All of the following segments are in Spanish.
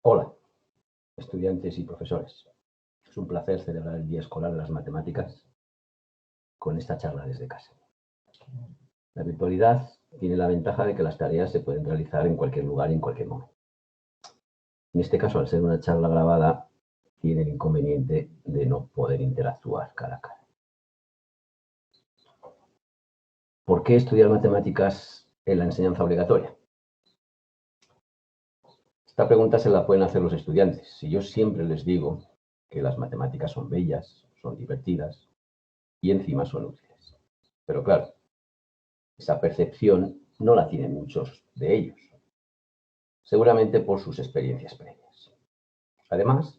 Hola, estudiantes y profesores. Es un placer celebrar el Día Escolar de las Matemáticas con esta charla desde casa. La virtualidad tiene la ventaja de que las tareas se pueden realizar en cualquier lugar y en cualquier momento. En este caso, al ser una charla grabada, tiene el inconveniente de no poder interactuar cara a cara. ¿Por qué estudiar matemáticas en la enseñanza obligatoria? Esta pregunta se la pueden hacer los estudiantes. Y yo siempre les digo que las matemáticas son bellas, son divertidas y encima son útiles. Pero claro, esa percepción no la tienen muchos de ellos, seguramente por sus experiencias previas. Además,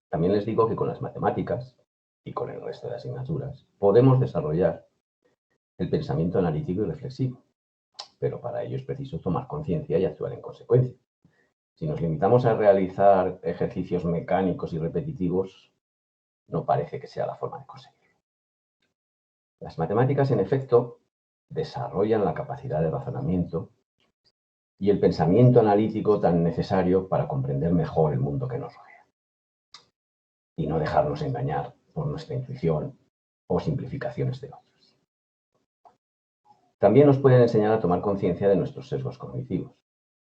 también les digo que con las matemáticas y con el resto de asignaturas podemos desarrollar el pensamiento analítico y reflexivo, pero para ello es preciso tomar conciencia y actuar en consecuencia. Si nos limitamos a realizar ejercicios mecánicos y repetitivos, no parece que sea la forma de conseguirlo. Las matemáticas, en efecto, desarrollan la capacidad de razonamiento y el pensamiento analítico tan necesario para comprender mejor el mundo que nos rodea y no dejarnos engañar por nuestra intuición o simplificaciones de otros. También nos pueden enseñar a tomar conciencia de nuestros sesgos cognitivos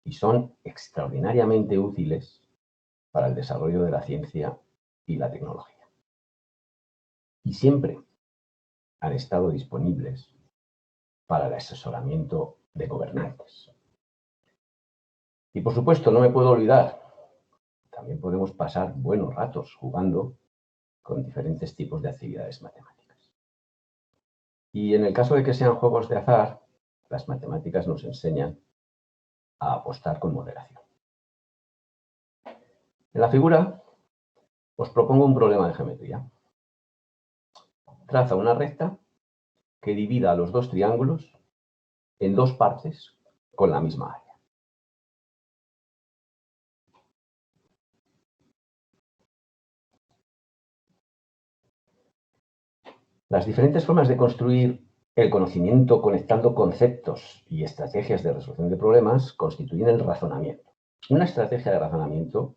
y son extraordinariamente útiles para el desarrollo de la ciencia y la tecnología. Y siempre han estado disponibles para el asesoramiento de gobernantes. Y por supuesto, no me puedo olvidar, también podemos pasar buenos ratos jugando con diferentes tipos de actividades matemáticas. Y en el caso de que sean juegos de azar, las matemáticas nos enseñan a apostar con moderación. En la figura os propongo un problema de geometría. Traza una recta que divida a los dos triángulos en dos partes con la misma área. Las diferentes formas de construir el conocimiento conectando conceptos y estrategias de resolución de problemas constituyen el razonamiento. Una estrategia de razonamiento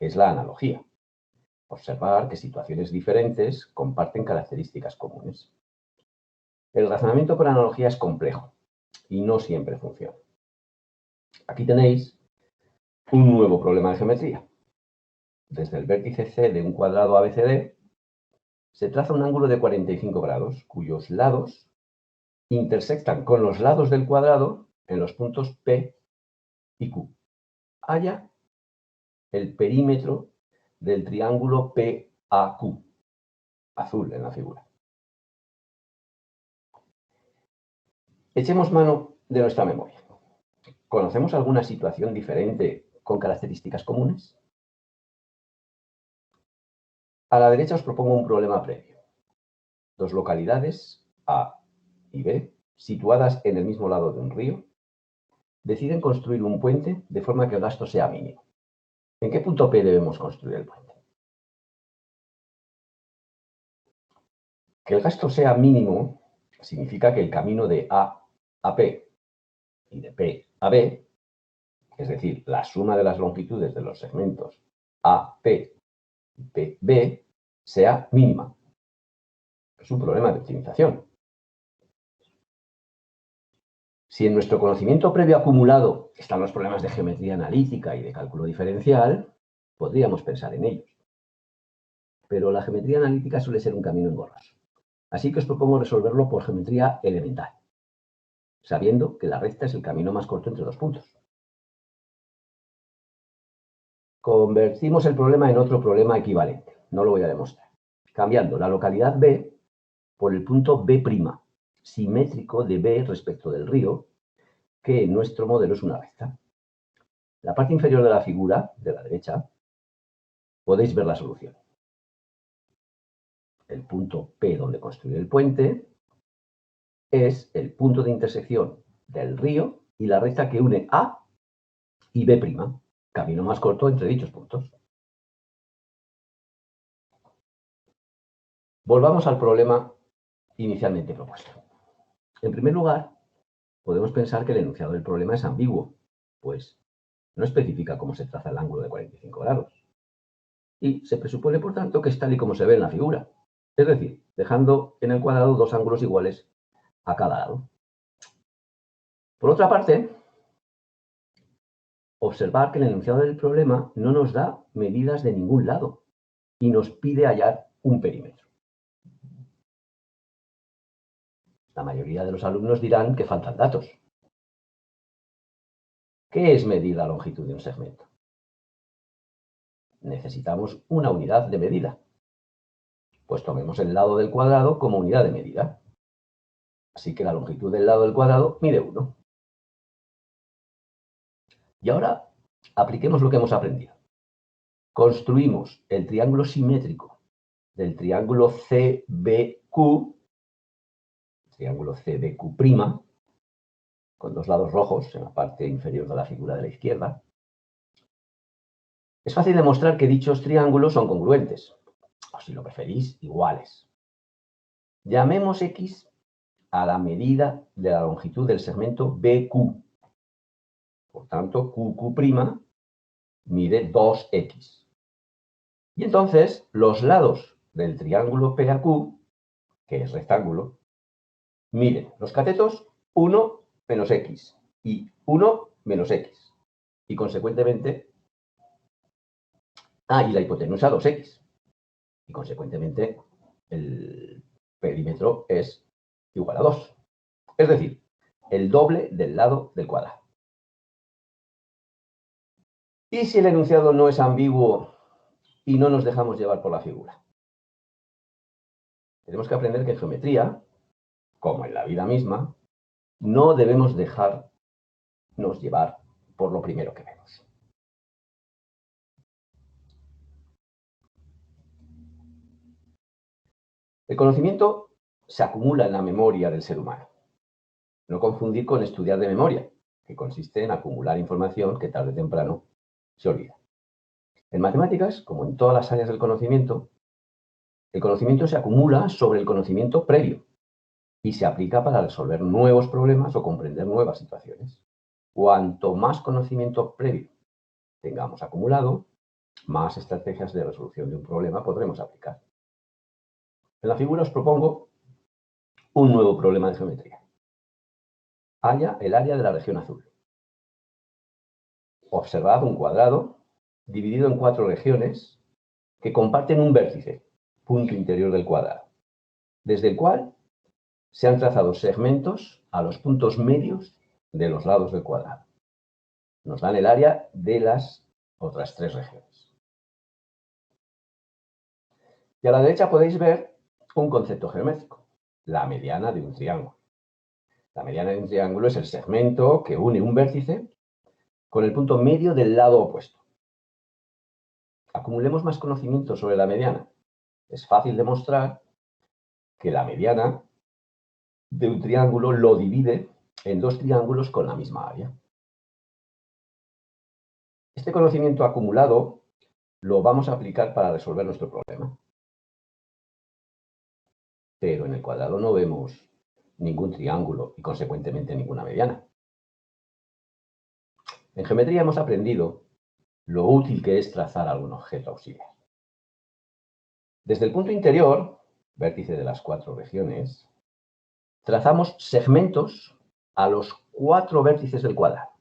es la analogía. Observar que situaciones diferentes comparten características comunes. El razonamiento por analogía es complejo y no siempre funciona. Aquí tenéis un nuevo problema de geometría. Desde el vértice C de un cuadrado ABCD se traza un ángulo de 45 grados, cuyos lados intersectan con los lados del cuadrado en los puntos P y Q. Halla el perímetro del triángulo PAQ, azul en la figura. Echemos mano de nuestra memoria. ¿Conocemos alguna situación diferente con características comunes? A la derecha os propongo un problema previo. Dos localidades, A y B, situadas en el mismo lado de un río, deciden construir un puente de forma que el gasto sea mínimo. ¿En qué punto P debemos construir el puente? Que el gasto sea mínimo significa que el camino de A a P y de P a B, es decir, la suma de las longitudes de los segmentos AP y PB, sea mínima. Es un problema de optimización. Si en nuestro conocimiento previo acumulado están los problemas de geometría analítica y de cálculo diferencial, podríamos pensar en ellos. Pero la geometría analítica suele ser un camino engorroso. Así que os propongo resolverlo por geometría elemental, sabiendo que la recta es el camino más corto entre dos puntos. Convertimos el problema en otro problema equivalente. No lo voy a demostrar. Cambiando la localidad B por el punto B', simétrico de B respecto del río, que en nuestro modelo es una recta. La parte inferior de la figura, de la derecha, podéis ver la solución. El punto P donde construir el puente es el punto de intersección del río y la recta que une A y B', camino más corto entre dichos puntos. Volvamos al problema inicialmente propuesto. En primer lugar, podemos pensar que el enunciado del problema es ambiguo, pues no especifica cómo se traza el ángulo de 45 grados. Y se presupone, por tanto, que es tal y como se ve en la figura. Es decir, dejando en el cuadrado dos ángulos iguales a cada lado. Por otra parte, observar que el enunciado del problema no nos da medidas de ningún lado y nos pide hallar un perímetro. La mayoría de los alumnos dirán que faltan datos. ¿Qué es medir la longitud de un segmento? Necesitamos una unidad de medida. Pues tomemos el lado del cuadrado como unidad de medida. Así que la longitud del lado del cuadrado mide 1. Y ahora apliquemos lo que h'emos aprendido. Construimos el triángulo simétrico del triángulo CBQ, con dos lados rojos en la parte inferior de la figura de la izquierda. Es fácil demostrar que dichos triángulos son congruentes, o si lo preferís, iguales. Llamemos X a la medida de la longitud del segmento BQ. Por tanto, QQ' mide 2X. Y entonces, los lados del triángulo PAQ, que es rectángulo, miden los catetos 1 menos X y 1 menos X. Y consecuentemente, y la hipotenusa 2X. Y consecuentemente, el perímetro es igual a 2. Es decir, el doble del lado del cuadrado. ¿Y si el enunciado no es ambiguo y no nos dejamos llevar por la figura? Tenemos que aprender que en geometría, como en la vida misma, no debemos dejarnos llevar por lo primero que vemos. El conocimiento se acumula en la memoria del ser humano. No confundir con estudiar de memoria, que consiste en acumular información que tarde o temprano se olvida. En matemáticas, como en todas las áreas del conocimiento, el conocimiento se acumula sobre el conocimiento previo y se aplica para resolver nuevos problemas o comprender nuevas situaciones. Cuanto más conocimiento previo tengamos acumulado, más estrategias de resolución de un problema podremos aplicar. En la figura os propongo un nuevo problema de geometría. Halla el área de la región azul. Observad un cuadrado dividido en 4 regiones que comparten un vértice, punto interior del cuadrado, desde el cual se han trazado segmentos a los puntos medios de los lados del cuadrado. Nos dan el área de las otras 3 regiones. Y a la derecha podéis ver un concepto geométrico, la mediana de un triángulo. La mediana de un triángulo es el segmento que une un vértice con el punto medio del lado opuesto. Acumulemos más conocimiento sobre la mediana. Es fácil demostrar que la mediana de un triángulo lo divide en 2 triángulos con la misma área. Este conocimiento acumulado lo vamos a aplicar para resolver nuestro problema. Pero en el cuadrado no vemos ningún triángulo y consecuentemente ninguna mediana. En geometría hemos aprendido lo útil que es trazar algún objeto auxiliar. Desde el punto interior, vértice de las 4 regiones, trazamos segmentos a los 4 vértices del cuadrado.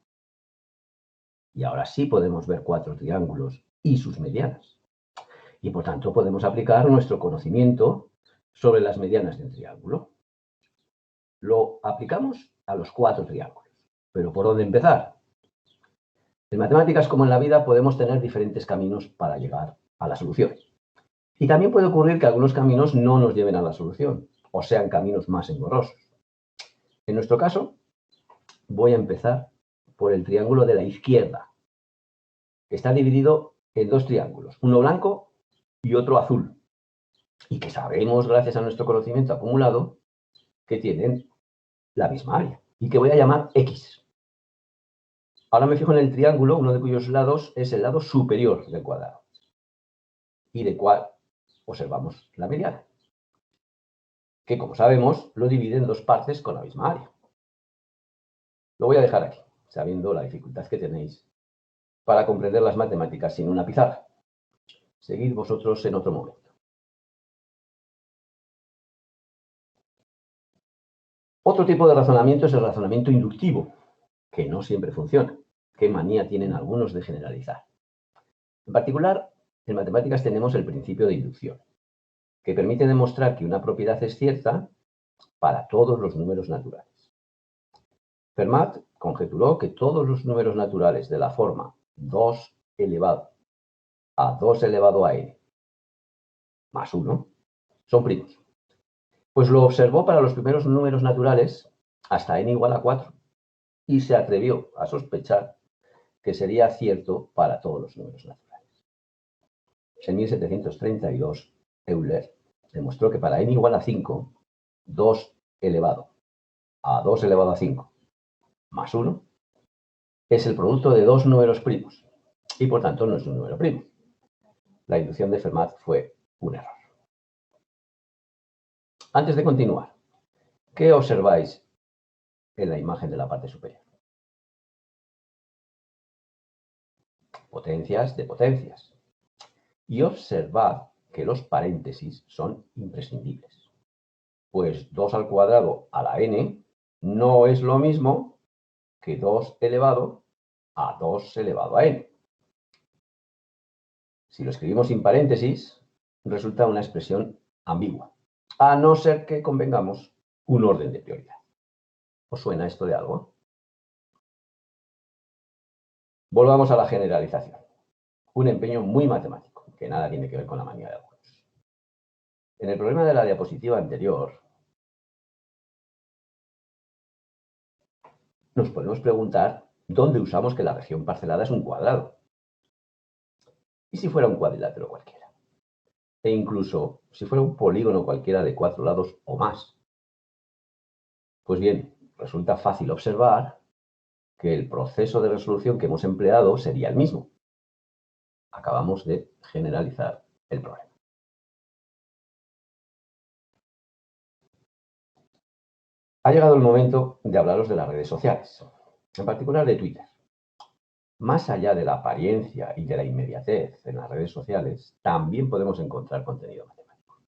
Y ahora sí podemos ver 4 triángulos y sus medianas. Y por tanto podemos aplicar nuestro conocimiento sobre las medianas de un triángulo. Lo aplicamos a los 4 triángulos. ¿Pero por dónde empezar? En matemáticas, como en la vida, podemos tener diferentes caminos para llegar a la solución. Y también puede ocurrir que algunos caminos no nos lleven a la solución, o sean caminos más engorrosos. En nuestro caso, voy a empezar por el triángulo de la izquierda, que está dividido en 2 triángulos, uno blanco y otro azul, y que sabemos, gracias a nuestro conocimiento acumulado, que tienen la misma área, y que voy a llamar X. Ahora me fijo en el triángulo, uno de cuyos lados es el lado superior del cuadrado, y de cual observamos la mediana, que, como sabemos, lo divide en 2 partes con la misma área. Lo voy a dejar aquí, sabiendo la dificultad que tenéis para comprender las matemáticas sin una pizarra. Seguid vosotros en otro momento. Otro tipo de razonamiento es el razonamiento inductivo, que no siempre funciona. Qué manía tienen algunos de generalizar. En particular, en matemáticas tenemos el principio de inducción, que permite demostrar que una propiedad es cierta para todos los números naturales. Fermat conjeturó que todos los números naturales de la forma 2 elevado a 2 elevado a n más 1 son primos. Pues lo observó para los primeros números naturales hasta n igual a 4 y se atrevió a sospechar que sería cierto para todos los números naturales. En 1732, Euler demostró que para n igual a 5, 2 elevado a 2 elevado a 5 más 1 es el producto de dos números primos y por tanto no es un número primo. La inducción de Fermat fue un error. Antes de continuar, ¿qué observáis en la imagen de la parte superior? Potencias de potencias. Y observad que los paréntesis son imprescindibles. Pues 2 al cuadrado a la n no es lo mismo que 2 elevado a 2 elevado a n. Si lo escribimos sin paréntesis, resulta una expresión ambigua, a no ser que convengamos un orden de prioridad. ¿Os suena esto de algo? Volvamos a la generalización. Un empeño muy matemático, que nada tiene que ver con la manía de algunos. En el problema de la diapositiva anterior, nos podemos preguntar dónde usamos que la región parcelada es un cuadrado. ¿Y si fuera un cuadrilátero cualquiera? E incluso si fuera un polígono cualquiera de 4 lados o más. Pues bien, resulta fácil observar que el proceso de resolución que hemos empleado sería el mismo. Acabamos de generalizar el problema. Ha llegado el momento de hablaros de las redes sociales, en particular de Twitter. Más allá de la apariencia y de la inmediatez en las redes sociales, también podemos encontrar contenido matemático.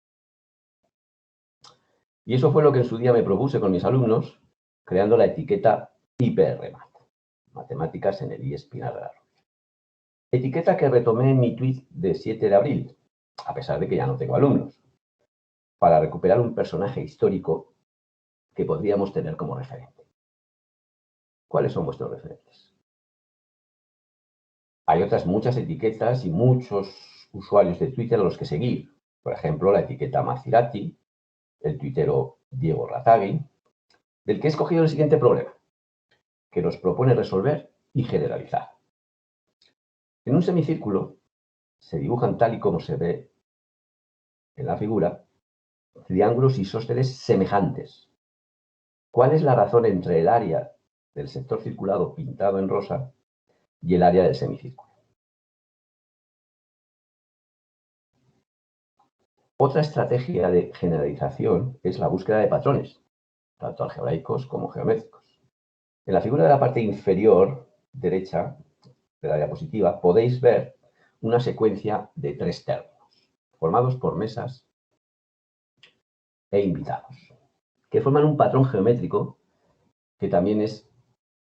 Y eso fue lo que en su día me propuse con mis alumnos, creando la etiqueta IPRMAT, Matemáticas en el IES Pinar de la Rubia. Etiqueta que retomé en mi tweet de 7 de abril, a pesar de que ya no tengo alumnos, para recuperar un personaje histórico que podríamos tener como referente. ¿Cuáles son vuestros referentes? Hay otras muchas etiquetas y muchos usuarios de Twitter a los que seguir. Por ejemplo, la etiqueta Mazzirati, el tuitero Diego Ratagui, del que he escogido el siguiente problema, que nos propone resolver y generalizar. En un semicírculo se dibujan tal y como se ve en la figura, triángulos isósceles semejantes. ¿Cuál es la razón entre el área del sector circulado pintado en rosa y el área del semicírculo? Otra estrategia de generalización es la búsqueda de patrones, tanto algebraicos como geométricos. En la figura de la parte inferior derecha de la diapositiva podéis ver una secuencia de 3 términos, formados por mesas e invitados, que forman un patrón geométrico que también es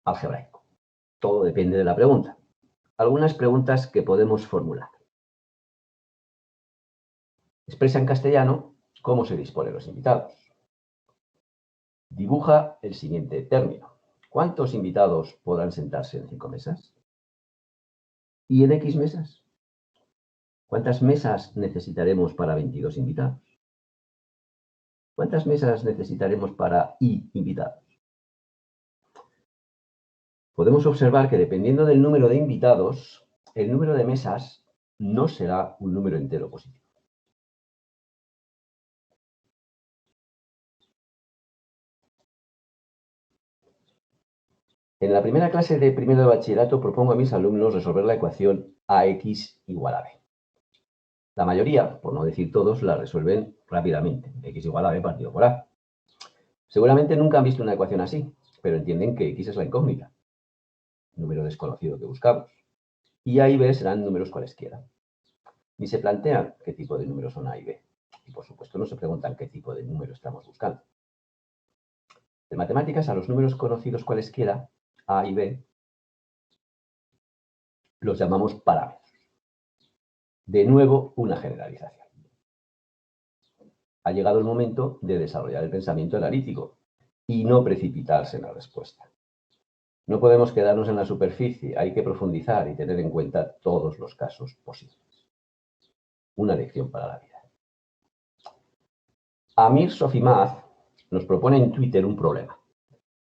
algebraico. Todo depende de la pregunta. Algunas preguntas que podemos formular. Expresa en castellano cómo se disponen los invitados. Dibuja el siguiente término. ¿Cuántos invitados podrán sentarse en 5 mesas? ¿Y en X mesas? ¿Cuántas mesas necesitaremos para 22 invitados? ¿Cuántas mesas necesitaremos para Y invitados? Podemos observar que dependiendo del número de invitados, el número de mesas no será un número entero positivo. En la primera clase de primero de bachillerato propongo a mis alumnos resolver la ecuación AX igual a B. La mayoría, por no decir todos, la resuelven rápidamente. X igual a B partido por A. Seguramente nunca han visto una ecuación así, pero entienden que X es la incógnita, número desconocido que buscamos. y A y B serán números cualesquiera. Ni se plantean qué tipo de números son A y B. Y por supuesto no se preguntan qué tipo de número estamos buscando. En matemáticas, a los números conocidos cualesquiera, A y B, los llamamos parámetros. De nuevo, una generalización. Ha llegado el momento de desarrollar el pensamiento analítico y no precipitarse en la respuesta. No podemos quedarnos en la superficie, hay que profundizar y tener en cuenta todos los casos posibles. Una lección para la vida. Amir Sofimaz nos propone en Twitter un problema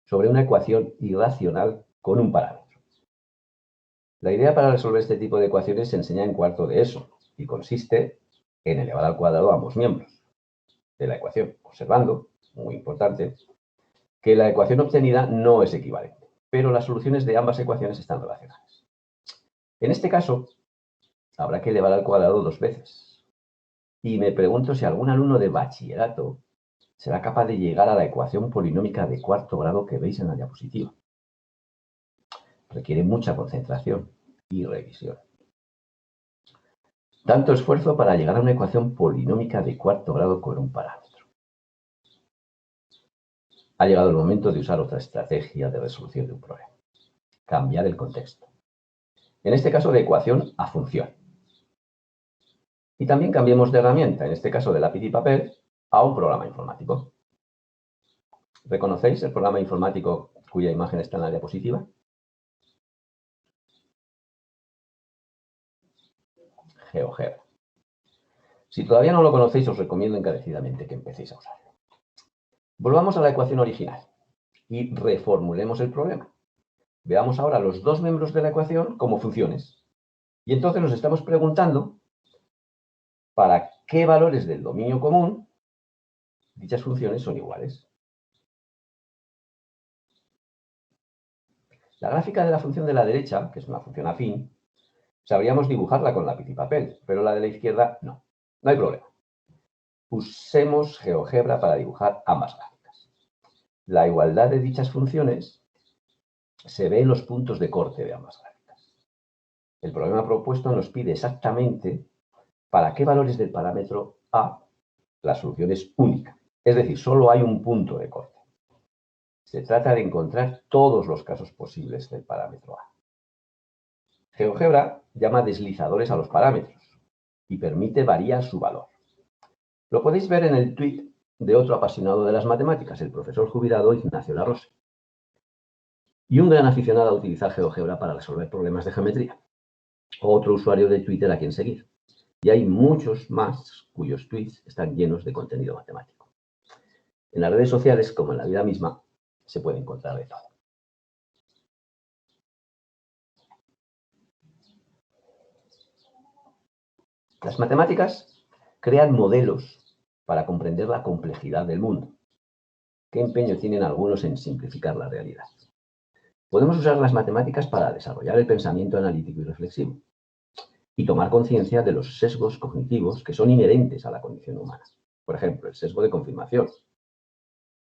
sobre una ecuación irracional con un parámetro. La idea para resolver este tipo de ecuaciones se enseña en cuarto de ESO y consiste en elevar al cuadrado ambos miembros de la ecuación, observando, muy importante, que la ecuación obtenida no es equivalente, pero las soluciones de ambas ecuaciones están relacionadas. En este caso, habrá que elevar al cuadrado 2 veces. Y me pregunto si algún alumno de bachillerato será capaz de llegar a la ecuación polinómica de cuarto grado que veis en la diapositiva. Requiere mucha concentración y revisión. Tanto esfuerzo para llegar a una ecuación polinómica de cuarto grado con un parámetro. Ha llegado el momento de usar otra estrategia de resolución de un problema. Cambiar el contexto. En este caso, de ecuación a función. Y también cambiemos de herramienta, en este caso de lápiz y papel, a un programa informático. ¿Reconocéis el programa informático cuya imagen está en la diapositiva? GeoGebra. Si todavía no lo conocéis, os recomiendo encarecidamente que empecéis a usarlo. Volvamos a la ecuación original y reformulemos el problema. Veamos ahora los dos miembros de la ecuación como funciones. Y entonces nos estamos preguntando para qué valores del dominio común dichas funciones son iguales. La gráfica de la función de la derecha, que es una función afín, sabríamos dibujarla con lápiz y papel, pero la de la izquierda no. No hay problema. Usemos GeoGebra para dibujar ambas gráficas. La igualdad de dichas funciones se ve en los puntos de corte de ambas gráficas. El problema propuesto nos pide exactamente para qué valores del parámetro A la solución es única. Es decir, solo hay un punto de corte. Se trata de encontrar todos los casos posibles del parámetro A. GeoGebra llama deslizadores a los parámetros y permite variar su valor. Lo podéis ver en el tweet de otro apasionado de las matemáticas, el profesor jubilado Ignacio Larrose, y un gran aficionado a utilizar GeoGebra para resolver problemas de geometría. Otro usuario de Twitter a quien seguir. Y hay muchos más cuyos tweets están llenos de contenido matemático. En las redes sociales, como en la vida misma, se puede encontrar de todo. Las matemáticas crean modelos para comprender la complejidad del mundo. ¿Qué empeño tienen algunos en simplificar la realidad? Podemos usar las matemáticas para desarrollar el pensamiento analítico y reflexivo y tomar conciencia de los sesgos cognitivos que son inherentes a la condición humana. Por ejemplo, el sesgo de confirmación.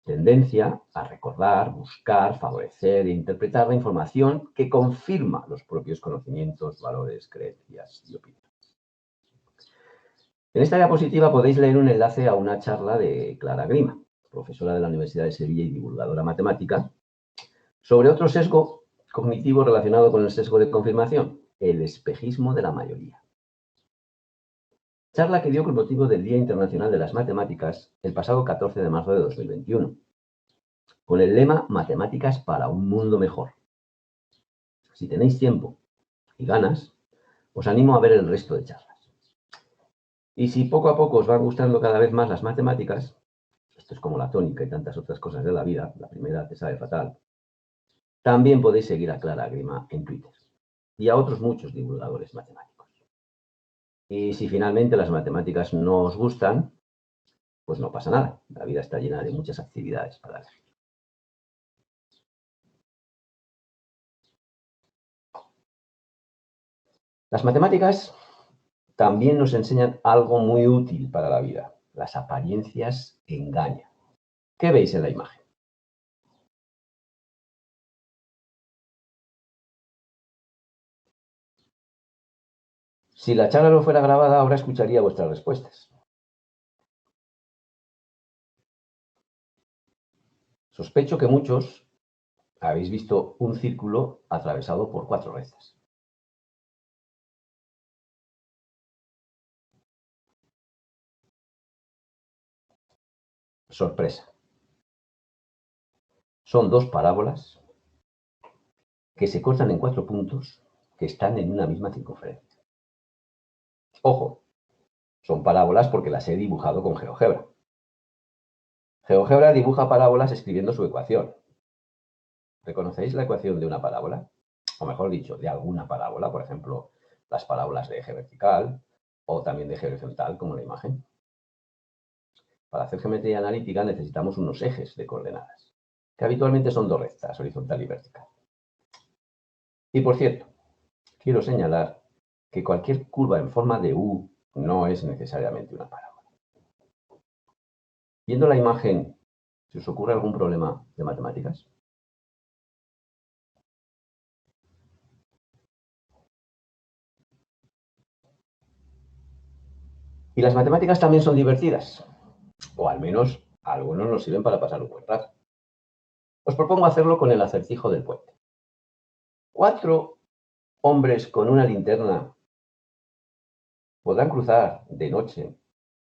Tendencia a recordar, buscar, favorecer e interpretar la información que confirma los propios conocimientos, valores, creencias y opiniones. En esta diapositiva podéis leer un enlace a una charla de Clara Grima, profesora de la Universidad de Sevilla y divulgadora matemática, sobre otro sesgo cognitivo relacionado con el sesgo de confirmación, el espejismo de la mayoría. Charla que dio con motivo del Día Internacional de las Matemáticas el pasado 14 de marzo de 2021, con el lema Matemáticas para un mundo mejor. Si tenéis tiempo y ganas, os animo a ver el resto de charlas. Y si poco a poco os van gustando cada vez más las matemáticas, esto es como la tónica y tantas otras cosas de la vida, la primera te sabe fatal, también podéis seguir a Clara Grima en Twitter y a otros muchos divulgadores matemáticos. Y si finalmente las matemáticas no os gustan, pues no pasa nada. La vida está llena de muchas actividades para elegir. Las matemáticas también nos enseñan algo muy útil para la vida. Las apariencias engañan. ¿Qué veis en la imagen? Si la charla no fuera grabada, ahora escucharía vuestras respuestas. Sospecho que muchos habéis visto un círculo atravesado por 4 rectas. Sorpresa. Son 2 parábolas que se cortan en 4 puntos que están en una misma circunferencia. Ojo, son parábolas porque las he dibujado con GeoGebra. GeoGebra dibuja parábolas escribiendo su ecuación. ¿Reconocéis la ecuación de una parábola? O mejor dicho, de alguna parábola, por ejemplo, las parábolas de eje vertical o también de eje horizontal, como la imagen. Para hacer geometría analítica necesitamos unos ejes de coordenadas, que habitualmente son 2 rectas, horizontal y vertical. Y por cierto, quiero señalar que cualquier curva en forma de U no es necesariamente una parábola. Viendo la imagen, ¿se os ocurre algún problema de matemáticas? Y las matemáticas también son divertidas, o al menos algunos nos sirven para pasar un buen rato. Os propongo hacerlo con el acertijo del puente. 4 hombres con una linterna podrán cruzar de noche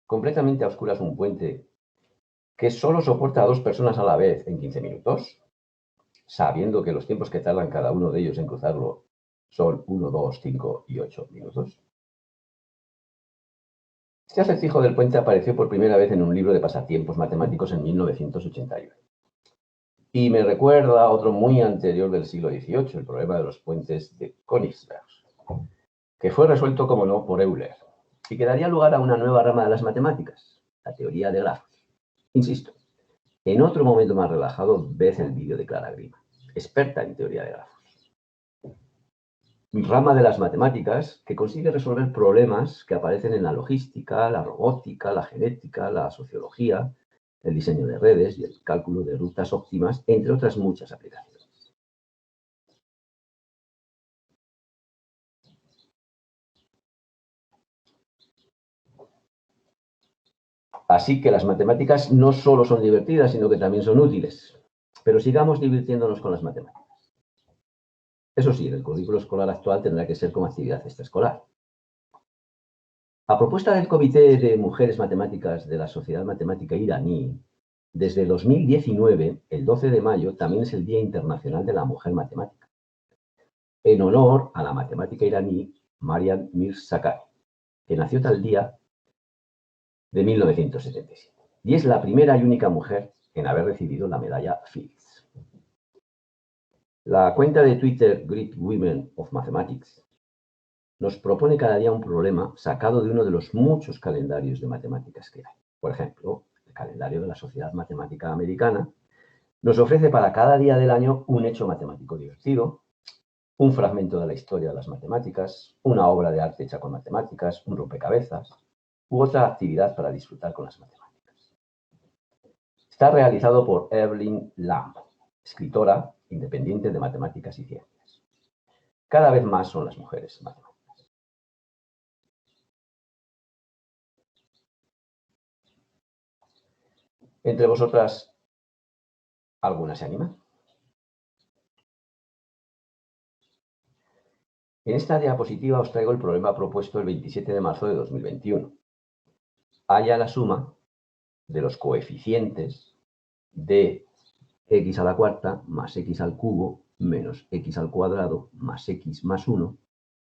completamente a oscuras un puente que solo soporta a 2 personas a la vez en 15 minutos, sabiendo que los tiempos que tardan cada uno de ellos en cruzarlo son 1, 2, 5 y 8 minutos. Este acertijo del puente apareció por primera vez en un libro de pasatiempos matemáticos en 1981. Y me recuerda a otro muy anterior del siglo XVIII, el problema de los puentes de Königsberg, que fue resuelto, como no, por Euler, y que daría lugar a una nueva rama de las matemáticas, la teoría de grafos. Insisto, en otro momento más relajado, ved el vídeo de Clara Grima, experta en teoría de grafos. Rama de las matemáticas que consigue resolver problemas que aparecen en la logística, la robótica, la genética, la sociología, el diseño de redes y el cálculo de rutas óptimas, entre otras muchas aplicaciones. Así que las matemáticas no solo son divertidas, sino que también son útiles. Pero sigamos divirtiéndonos con las matemáticas. Eso sí, el currículo escolar actual tendrá que ser como actividad extraescolar. A propuesta del Comité de Mujeres Matemáticas de la Sociedad Matemática Iraní, desde 2019, el 12 de mayo, también es el Día Internacional de la Mujer Matemática, en honor a la matemática iraní Maryam Mirzakhani, que nació tal día de 1977. Y es la primera y única mujer en haber recibido la medalla Fields. La cuenta de Twitter Great Women of Mathematics nos propone cada día un problema sacado de uno de los muchos calendarios de matemáticas que hay. Por ejemplo, el calendario de la Sociedad Matemática Americana nos ofrece para cada día del año un hecho matemático divertido, un fragmento de la historia de las matemáticas, una obra de arte hecha con matemáticas, un rompecabezas u otra actividad para disfrutar con las matemáticas. Está realizado por Evelyn Lamb, escritora independiente de matemáticas y ciencias. Cada vez más son las mujeres matemáticas. Entre vosotras, ¿alguna se anima? En esta diapositiva os traigo el problema propuesto el 27 de marzo de 2021. Halla la suma de los coeficientes de x a la cuarta más x al cubo menos x al cuadrado más x más 1,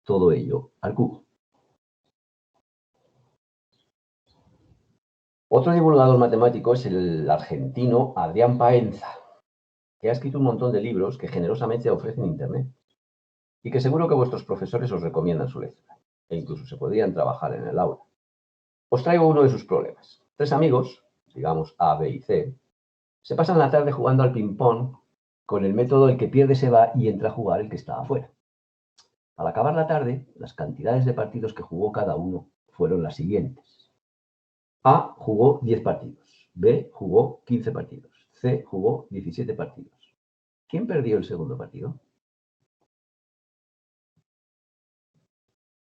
todo ello al cubo. Otro divulgador matemático es el argentino Adrián Paenza, que ha escrito un montón de libros que generosamente ofrecen Internet y que seguro que vuestros profesores os recomiendan su lectura, e incluso se podrían trabajar en el aula. Os traigo uno de sus problemas. 3 amigos, digamos A, B y C, se pasan la tarde jugando al ping-pong con el método el que pierde se va y entra a jugar el que está afuera. Al acabar la tarde, las cantidades de partidos que jugó cada uno fueron las siguientes. A jugó 10 partidos, B jugó 15 partidos, C jugó 17 partidos. ¿Quién perdió el segundo partido?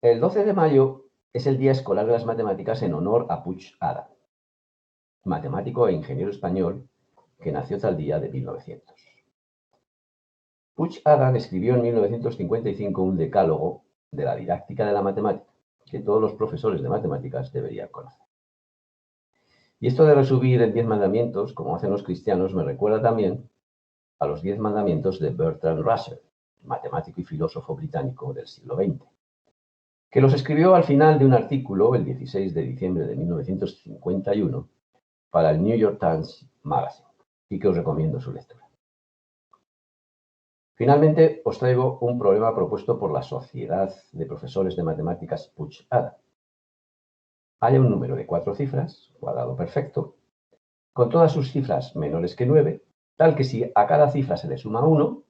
El 12 de mayo es el Día Escolar de las Matemáticas en honor a Puig Adam, matemático e ingeniero español que nació tal día de 1900. Puig Adam escribió en 1955 un decálogo de la didáctica de la matemática que todos los profesores de matemáticas deberían conocer. Y esto de resumir en 10 mandamientos, como hacen los cristianos, me recuerda también a los 10 mandamientos de Bertrand Russell, matemático y filósofo británico del siglo XX, que los escribió al final de un artículo el 16 de diciembre de 1951 para el New York Times Magazine, y que os recomiendo su lectura. Finalmente, os traigo un problema propuesto por la Sociedad de Profesores de Matemáticas Puig Adam. Hay un número de 4 cifras, cuadrado perfecto, con todas sus cifras menores que 9, tal que si a cada cifra se le suma 1,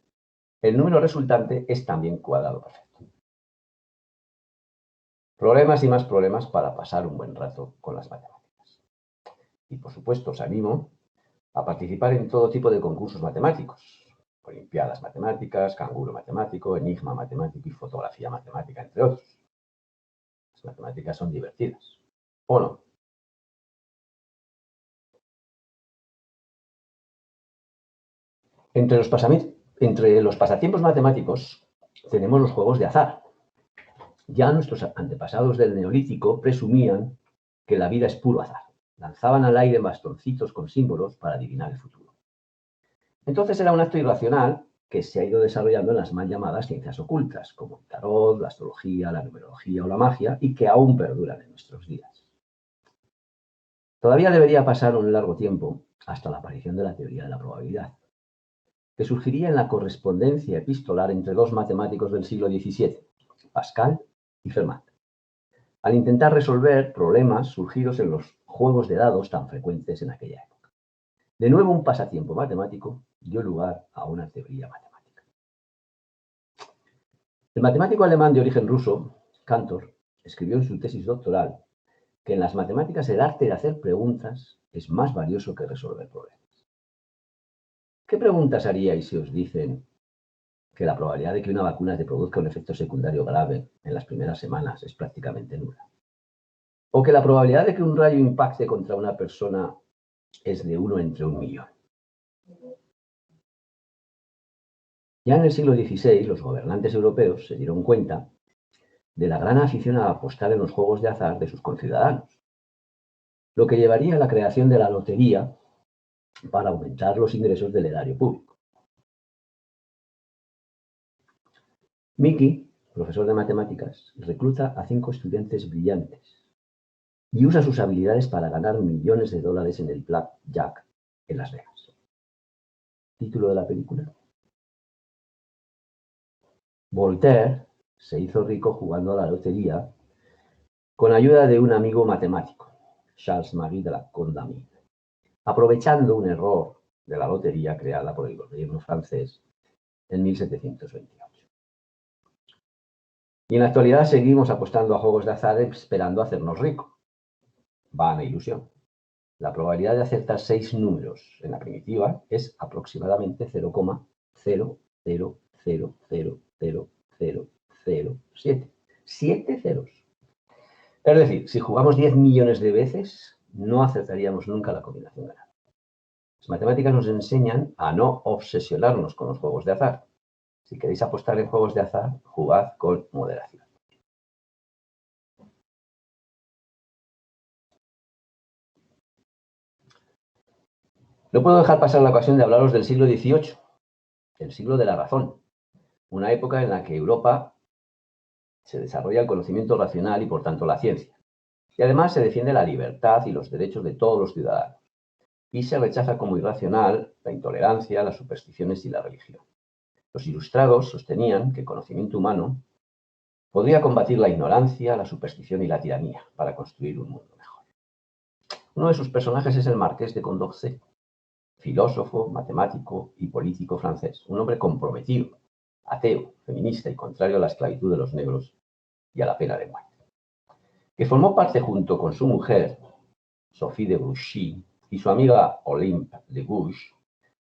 el número resultante es también cuadrado perfecto. Problemas y más problemas para pasar un buen rato con las matemáticas. Y por supuesto os animo a participar en todo tipo de concursos matemáticos, olimpiadas matemáticas, canguro matemático, enigma matemático y fotografía matemática, entre otros. Las matemáticas son divertidas, ¿o no? Entre los pasatiempos matemáticos tenemos los juegos de azar. Ya nuestros antepasados del Neolítico presumían que la vida es puro azar. Lanzaban al aire bastoncitos con símbolos para adivinar el futuro. Entonces era un acto irracional que se ha ido desarrollando en las mal llamadas ciencias ocultas, como el tarot, la astrología, la numerología o la magia, y que aún perduran en nuestros días. Todavía debería pasar un largo tiempo hasta la aparición de la teoría de la probabilidad, que surgiría en la correspondencia epistolar entre dos matemáticos del siglo XVII, Pascal y Fermat, al intentar resolver problemas surgidos en los juegos de dados tan frecuentes en aquella época. De nuevo, un pasatiempo matemático dio lugar a una teoría matemática. El matemático alemán de origen ruso, Cantor, escribió en su tesis doctoral que en las matemáticas el arte de hacer preguntas es más valioso que resolver problemas. ¿Qué preguntas haríais si os dicen que la probabilidad de que una vacuna te produzca un efecto secundario grave en las primeras semanas es prácticamente nula? ¿O que la probabilidad de que un rayo impacte contra una persona es de 1 entre 1.000.000? Ya en el siglo XVI, los gobernantes europeos se dieron cuenta de la gran afición a apostar en los juegos de azar de sus conciudadanos, lo que llevaría a la creación de la lotería para aumentar los ingresos del erario público. Mickey, profesor de matemáticas, recluta a 5 estudiantes brillantes y usa sus habilidades para ganar millones de dólares en el blackjack en Las Vegas. ¿Título de la película? Voltaire se hizo rico jugando a la lotería con ayuda de un amigo matemático, Charles-Marie de la Condamine, aprovechando un error de la lotería creada por el gobierno francés en 1728. Y en la actualidad seguimos apostando a juegos de azar esperando hacernos ricos. Vana ilusión. La probabilidad de acertar 6 números en la primitiva es aproximadamente 0,000000007. 7 ceros. Es decir, si jugamos 10 millones de veces, no acertaríamos nunca la combinación ganada. Las matemáticas nos enseñan a no obsesionarnos con los juegos de azar. Si queréis apostar en juegos de azar, jugad con moderación. No puedo dejar pasar la ocasión de hablaros del siglo XVIII, el siglo de la razón, una época en la que Europa se desarrolla el conocimiento racional y por tanto la ciencia. Y además se defiende la libertad y los derechos de todos los ciudadanos. Y se rechaza como irracional la intolerancia, las supersticiones y la religión. Los ilustrados sostenían que el conocimiento humano podría combatir la ignorancia, la superstición y la tiranía para construir un mundo mejor. Uno de sus personajes es el Marqués de Condorcet, filósofo, matemático y político francés, un hombre comprometido, ateo, feminista y contrario a la esclavitud de los negros y a la pena de muerte, que formó parte junto con su mujer, Sophie de Grouchy, y su amiga Olympe de Gouges,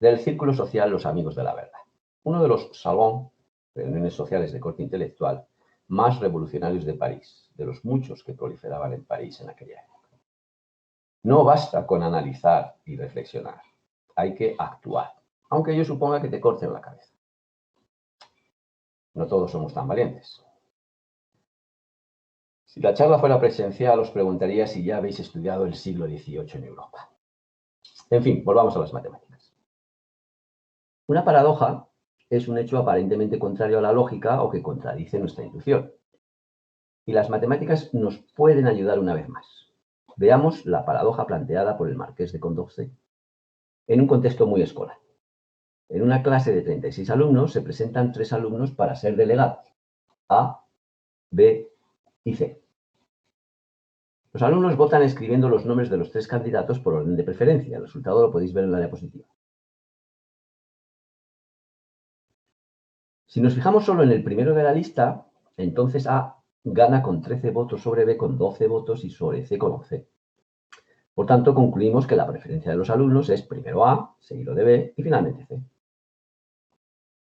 del círculo social Los Amigos de la Verdad, uno de los salons, reuniones sociales de corte intelectual, más revolucionarios de París, de los muchos que proliferaban en París en aquella época. No basta con analizar y reflexionar, hay que actuar, aunque yo suponga que te corten la cabeza. No todos somos tan valientes. Si la charla fuera presencial, os preguntaría si ya habéis estudiado el siglo XVIII en Europa. En fin, volvamos a las matemáticas. Una paradoja es un hecho aparentemente contrario a la lógica o que contradice nuestra intuición. Y las matemáticas nos pueden ayudar una vez más. Veamos la paradoja planteada por el Marqués de Condorcet en un contexto muy escolar. En una clase de 36 alumnos se presentan 3 alumnos para ser delegados, A, B y C. Los alumnos votan escribiendo los nombres de los 3 candidatos por orden de preferencia. El resultado lo podéis ver en la diapositiva. Si nos fijamos solo en el primero de la lista, entonces A gana con 13 votos sobre B con 12 votos y sobre C con 11. Por tanto, concluimos que la preferencia de los alumnos es primero A, seguido de B y finalmente C.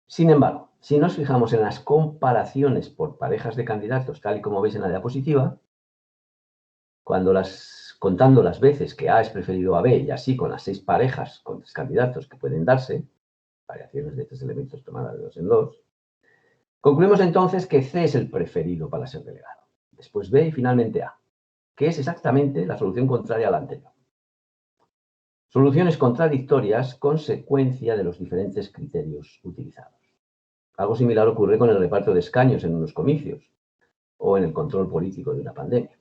Sin embargo, si nos fijamos en las comparaciones por parejas de candidatos, tal y como veis en la diapositiva, contando las veces que A es preferido a B y así con las 6 parejas con 3 candidatos que pueden darse, variaciones de 3 elementos tomadas de 2 en 2, concluimos entonces que C es el preferido para ser delegado, después B y finalmente A, que es exactamente la solución contraria a la anterior. Soluciones contradictorias, consecuencia de los diferentes criterios utilizados. Algo similar ocurre con el reparto de escaños en unos comicios o en el control político de una pandemia.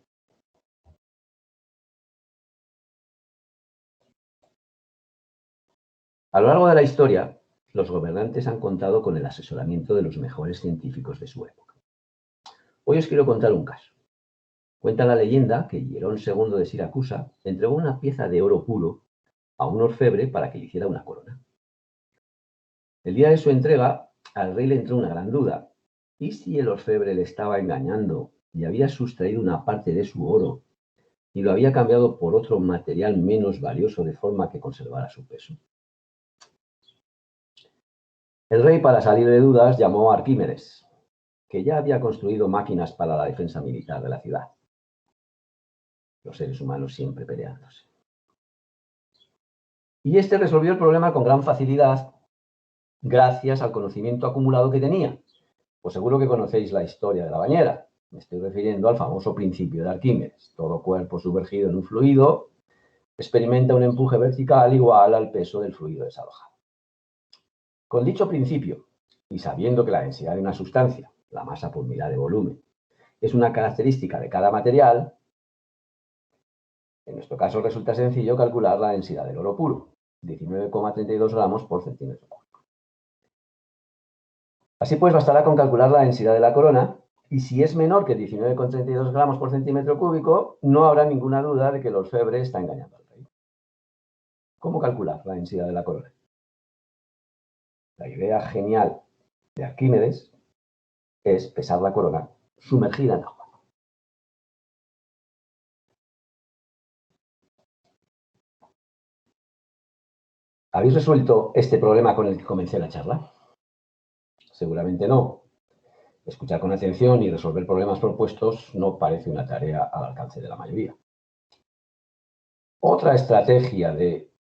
A lo largo de la historia, los gobernantes han contado con el asesoramiento de los mejores científicos de su época. Hoy os quiero contar un caso. Cuenta la leyenda que Hierón II de Siracusa entregó una pieza de oro puro a un orfebre para que le hiciera una corona. El día de su entrega, al rey le entró una gran duda. ¿Y si el orfebre le estaba engañando y había sustraído una parte de su oro y lo había cambiado por otro material menos valioso de forma que conservara su peso? El rey, para salir de dudas, llamó a Arquímedes, que ya había construido máquinas para la defensa militar de la ciudad. Los seres humanos siempre peleándose. Y este resolvió el problema con gran facilidad gracias al conocimiento acumulado que tenía. Pues seguro que conocéis la historia de la bañera. Me estoy refiriendo al famoso principio de Arquímedes. Todo cuerpo sumergido en un fluido experimenta un empuje vertical igual al peso del fluido desalojado. Con dicho principio, y sabiendo que la densidad de una sustancia, la masa por unidad de volumen, es una característica de cada material, en nuestro caso resulta sencillo calcular la densidad del oro puro, 19,32 gramos por centímetro cúbico. Así pues, bastará con calcular la densidad de la corona, y si es menor que 19,32 gramos por centímetro cúbico, no habrá ninguna duda de que el orfebre está engañando al rey. ¿Cómo calcular la densidad de la corona? La idea genial de Arquímedes es pesar la corona sumergida en agua. ¿Habéis resuelto este problema con el que comencé la charla? Seguramente no. Escuchar con atención y resolver problemas propuestos no parece una tarea al alcance de la mayoría. Otra estrategia de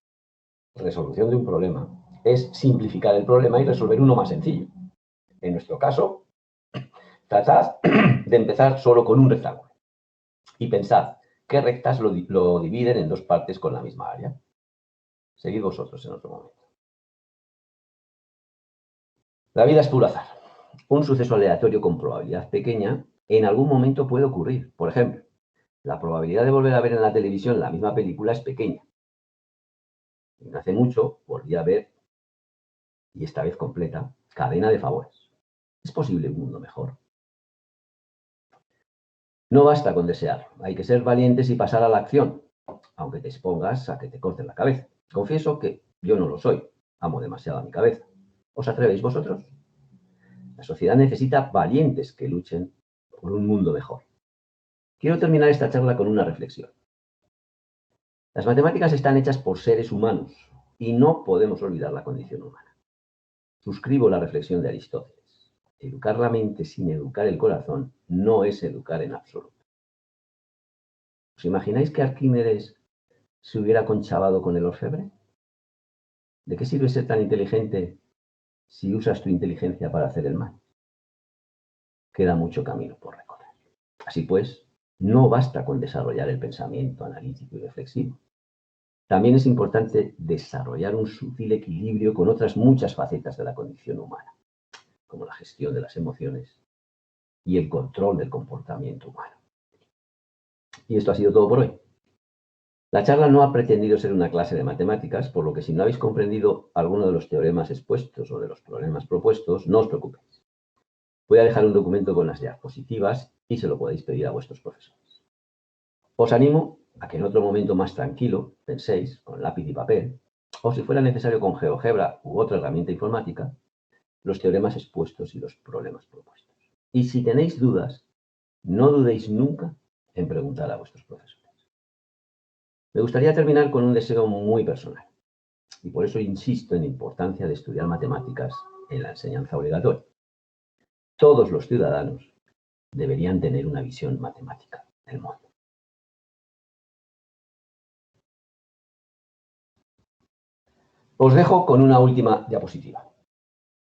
resolución de un problema es simplificar el problema y resolver uno más sencillo. En nuestro caso, tratad de empezar solo con un rectángulo y pensad qué rectas lo dividen en 2 partes con la misma área. Seguid vosotros en otro momento. La vida es puro azar. Un suceso aleatorio con probabilidad pequeña en algún momento puede ocurrir. Por ejemplo, la probabilidad de volver a ver en la televisión la misma película es pequeña. Y no hace mucho volví a ver, y esta vez completa, Cadena de Favores. ¿Es posible un mundo mejor? No basta con desear, hay que ser valientes y pasar a la acción, aunque te expongas a que te corten la cabeza. Confieso que yo no lo soy, amo demasiado a mi cabeza. ¿Os atrevéis vosotros? La sociedad necesita valientes que luchen por un mundo mejor. Quiero terminar esta charla con una reflexión. Las matemáticas están hechas por seres humanos y no podemos olvidar la condición humana. Suscribo la reflexión de Aristóteles. educar la mente sin educar el corazón no es educar en absoluto. ¿Os imagináis que Arquímedes se hubiera conchavado con el orfebre? ¿De qué sirve ser tan inteligente si usas tu inteligencia para hacer el mal? Queda mucho camino por recorrer. Así pues, no basta con desarrollar el pensamiento analítico y reflexivo. También es importante desarrollar un sutil equilibrio con otras muchas facetas de la condición humana, como la gestión de las emociones y el control del comportamiento humano. Y esto ha sido todo por hoy. La charla no ha pretendido ser una clase de matemáticas, por lo que si no habéis comprendido alguno de los teoremas expuestos o de los problemas propuestos, no os preocupéis. Voy a dejar un documento con las diapositivas y se lo podéis pedir a vuestros profesores. Os animo a que en otro momento más tranquilo penséis con lápiz y papel, o si fuera necesario con GeoGebra u otra herramienta informática, los teoremas expuestos y los problemas propuestos. Y si tenéis dudas, no dudéis nunca en preguntar a vuestros profesores. Me gustaría terminar con un deseo muy personal, y por eso insisto en la importancia de estudiar matemáticas en la enseñanza obligatoria. Todos los ciudadanos deberían tener una visión matemática del mundo. Os dejo con una última diapositiva.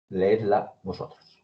Leedla vosotros.